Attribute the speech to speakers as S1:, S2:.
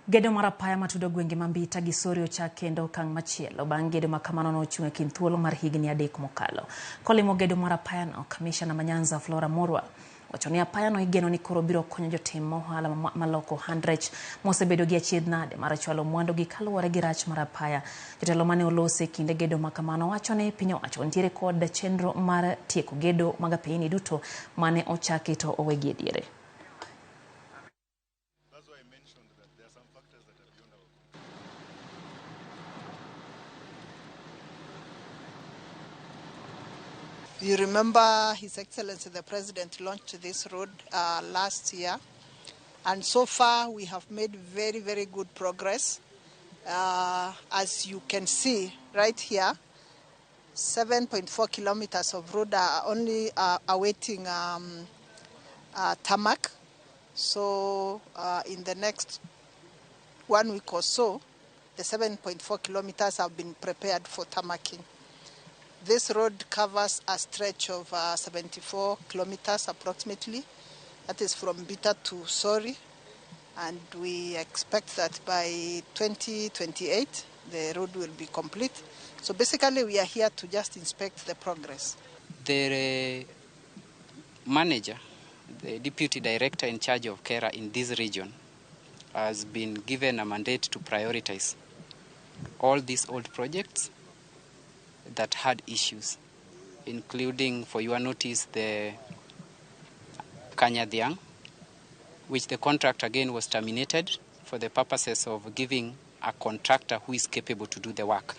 S1: Gedo mar apaya matudo gwenge mambita gi Sori ochak kendo okang' machielo bang' gedo ma kamano nochung' e kind thuolo mar higni 3 mokalo. Kolimo gedo mar apaya no, Kamishna ma Nyanza Flora Morwa wacho ni apaya no igeno ni koro biro konyo jotim ohala maloko handrech mosebedo gi achiedh nade mar chwalo mwandu gi kaluwore gi rach mar apaya. Jotelo mane olose kinde gedo ma kamano wacho ni piny owacho nitiere kod chenro mar tieko gedo mag Piny duto mane ochaki to owegi e diere.
S2: You remember His Excellency the President launched this road last year, and so far we have made very, very good progress. As you can see right here, 7.4 kilometers of road are only awaiting tarmac. So in the next 1 week or so, the 7.4 kilometers have been prepared for tarmacking. This road covers a stretch of 74 kilometers approximately. That is from Bita to Sori. And we expect that by 2028, the road will be complete. So basically, we are here to just inspect the progress.
S3: The manager, the deputy director in charge of KERA in this region, has been given a mandate to prioritize all these old projects that had issues, including, for your notice, the Kanyadiang, which the contract again was terminated for the purposes of giving a contractor who is capable to do the work.